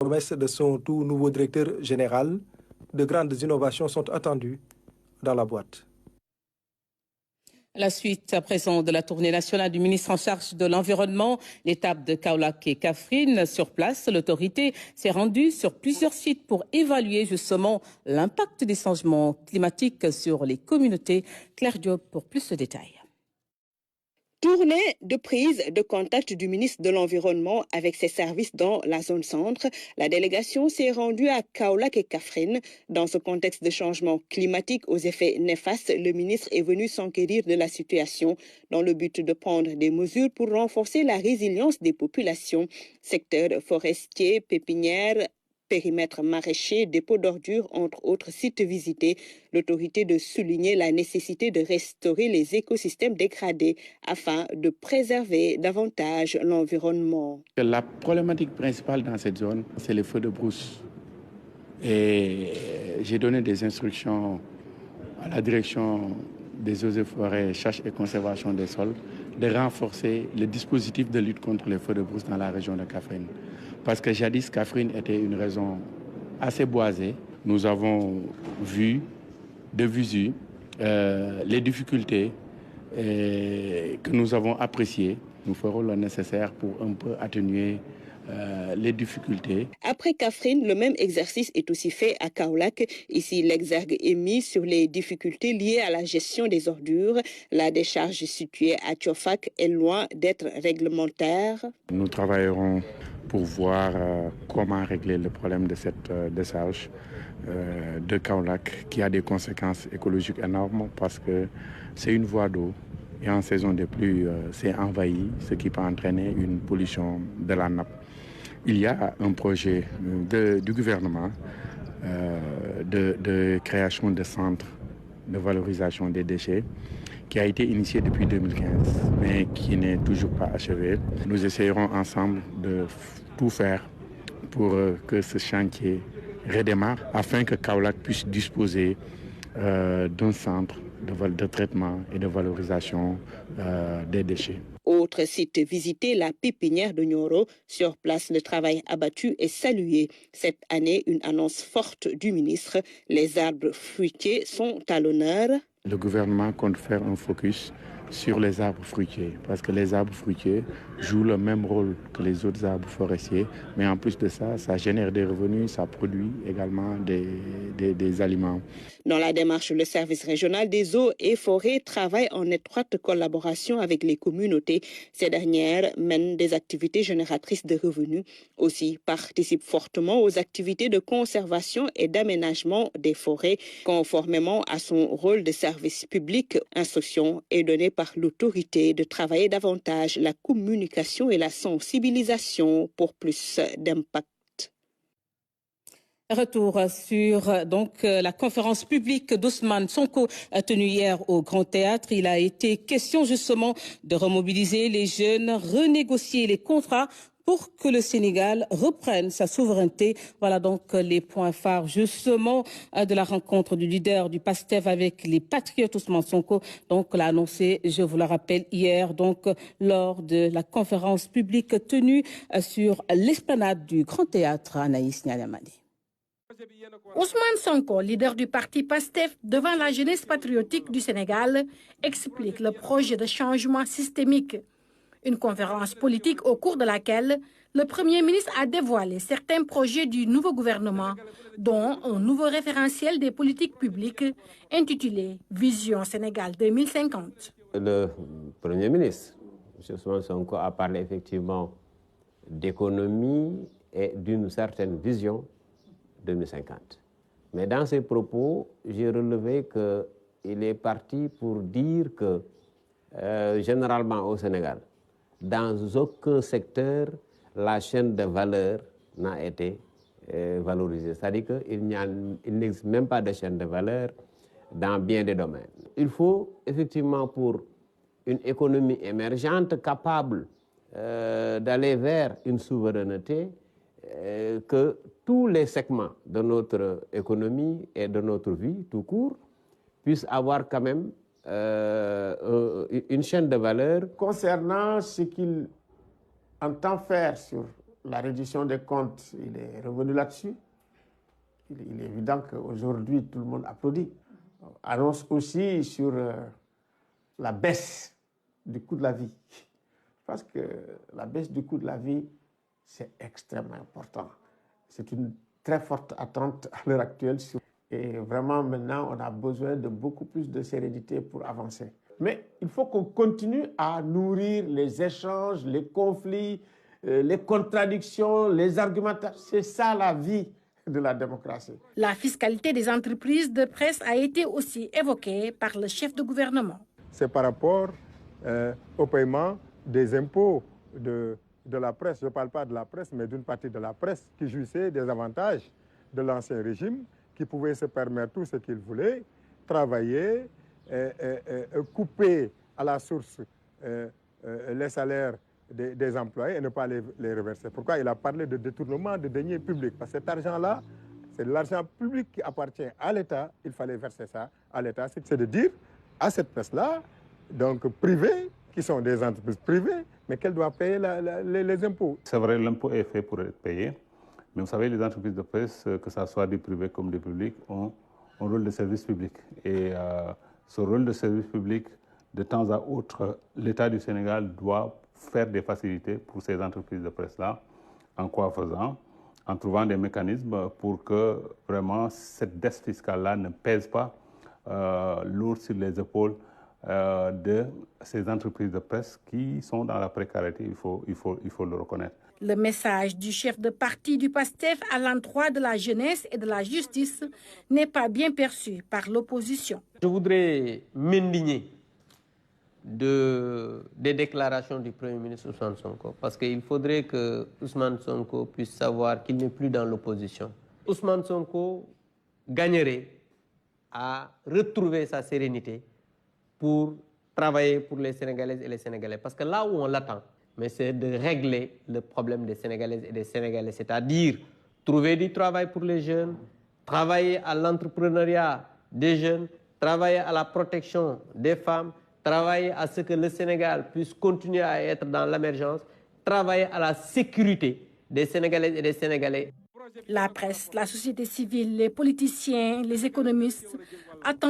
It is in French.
Promesse de son tout nouveau directeur général, de grandes innovations sont attendues dans la boîte. La suite à présent de la tournée nationale du ministre en charge de l'Environnement, l'étape de Kaolack et Kaffrine. Sur place, l'autorité s'est rendue sur plusieurs sites pour évaluer justement l'impact des changements climatiques sur les communautés. Claire Diop pour plus de détails. Tournée de prise de contact du ministre de l'Environnement avec ses services dans la zone centre. La délégation s'est rendue à Kaolack et Kaffrine. Dans ce contexte de changement climatique aux effets néfastes, le ministre est venu s'enquérir de la situation dans le but de prendre des mesures pour renforcer la résilience des populations. Secteurs forestiers, pépinières, périmètre maraîcher, dépôt d'ordures, entre autres sites visités. L'autorité de souligner la nécessité de restaurer les écosystèmes dégradés afin de préserver davantage l'environnement. La problématique principale dans cette zone, c'est les feux de brousse. Et j'ai donné des instructions à la direction des eaux et forêts, chasse et conservation des sols de renforcer le dispositif de lutte contre les feux de brousse dans la région de Kaffrine. Parce que jadis, Kaffrine était une région assez boisée. Nous avons vu de visu les difficultés que nous avons appréciées. Nous ferons le nécessaire pour un peu atténuer les difficultés. Après Kaffrine, le même exercice est aussi fait à Kaolack. Ici, l'exergue est mis sur les difficultés liées à la gestion des ordures. La décharge située à Tiofak est loin d'être réglementaire. Nous travaillerons pour voir comment régler le problème de cette décharge de Kaolack qui a des conséquences écologiques énormes parce que c'est une voie d'eau et en saison de pluie, c'est envahi, ce qui peut entraîner une pollution de la nappe. Il y a un projet du gouvernement de création de centres de valorisation des déchets qui a été initié depuis 2015, mais qui n'est toujours pas achevé. Nous essayerons ensemble de tout faire pour que ce chantier redémarre afin que Kaolack puisse disposer d'un centre de traitement et de valorisation des déchets. Autre site visité, la pépinière de Nioro. Sur place, le travail abattu est salué. Cette année, une annonce forte du ministre. Les arbres fruitiers sont à l'honneur. Le gouvernement compte faire un focus sur les arbres fruitiers, parce que les arbres fruitiers jouent le même rôle que les autres arbres forestiers, mais en plus de ça, ça génère des revenus, ça produit également des aliments. Dans la démarche, le service régional des eaux et forêts travaille en étroite collaboration avec les communautés. Ces dernières mènent des activités génératrices de revenus, aussi participent fortement aux activités de conservation et d'aménagement des forêts, conformément à son rôle de service public. Instruction est donnée par l'autorité de travailler davantage la communication et la sensibilisation pour plus d'impact. Retour sur la conférence publique d'Ousmane Sonko tenue hier au Grand Théâtre. Il a été question justement de remobiliser les jeunes, renégocier les contrats pour que le Sénégal reprenne sa souveraineté. Voilà donc les points phares justement de la rencontre du leader du PASTEF avec les patriotes. Ousmane Sonko donc l'a annoncé, je vous le rappelle, hier donc lors de la conférence publique tenue sur l'esplanade du Grand Théâtre. Anaïs Nyamadi. Ousmane Sonko, leader du parti PASTEF devant la jeunesse patriotique du Sénégal, explique le projet de changement systémique. Une conférence politique au cours de laquelle le Premier ministre a dévoilé certains projets du nouveau gouvernement, dont un nouveau référentiel des politiques publiques intitulé Vision Sénégal 2050. Le Premier ministre, M. Ousmane Sonko, a parlé effectivement d'économie et d'une certaine vision 2050. Mais dans ses propos, j'ai relevé qu'il est parti pour dire que généralement au Sénégal, dans aucun secteur, la chaîne de valeur n'a été valorisée. C'est-à-dire qu'il n'existe même pas de chaîne de valeur dans bien des domaines. Il faut effectivement pour une économie émergente capable d'aller vers une souveraineté, que tous les segments de notre économie et de notre vie tout court puissent avoir quand même une chaîne de valeur. Concernant ce qu'il entend faire sur la reddition des comptes, il est revenu là-dessus. Il est évident qu'aujourd'hui, tout le monde applaudit. Annonce aussi sur la baisse du coût de la vie. Parce que la baisse du coût de la vie, c'est extrêmement important. C'est une très forte attente à l'heure actuelle. Et vraiment, maintenant, on a besoin de beaucoup plus de sérénité pour avancer. Mais il faut qu'on continue à nourrir les échanges, les conflits, les contradictions, les argumentations. C'est ça la vie de la démocratie. La fiscalité des entreprises de presse a été aussi évoquée par le chef de gouvernement. C'est par rapport au paiement des impôts de la presse. Je ne parle pas de la presse, mais d'une partie de la presse qui jouissait des avantages de l'ancien régime, qui pouvait se permettre tout ce qu'il voulait, travailler, couper à la source les salaires des employés et ne pas les reverser. Pourquoi il a parlé de détournement de deniers publics? Parce que cet argent-là, c'est de l'argent public qui appartient à l'État. Il fallait verser ça à l'État. C'est de dire à cette presse-là, donc privée, qui sont des entreprises privées, mais qu'elle doit payer les impôts. C'est vrai, l'impôt est fait pour être payé. Mais vous savez, les entreprises de presse, que ce soit du privé comme du public, ont un rôle de service public. Et ce rôle de service public, de temps à autre, l'État du Sénégal doit faire des facilités pour ces entreprises de presse-là. En quoi faisant? En trouvant des mécanismes pour que vraiment cette dette fiscale-là ne pèse pas lourd sur les épaules de ces entreprises de presse qui sont dans la précarité, il faut le reconnaître. Le message du chef de parti du PASTEF à l'endroit de la jeunesse et de la justice n'est pas bien perçu par l'opposition. Je voudrais m'indigner des déclarations du Premier ministre Ousmane Sonko, parce qu'il faudrait que Ousmane Sonko puisse savoir qu'il n'est plus dans l'opposition. Ousmane Sonko gagnerait à retrouver sa sérénité pour travailler pour les Sénégalaises et les Sénégalais. Parce que là où on l'attend, mais c'est de régler le problème des Sénégalaises et des Sénégalais, c'est-à-dire trouver du travail pour les jeunes, travailler à l'entrepreneuriat des jeunes, travailler à la protection des femmes, travailler à ce que le Sénégal puisse continuer à être dans l'émergence, travailler à la sécurité des Sénégalaises et des Sénégalais. La presse, la société civile, les politiciens, les économistes attendent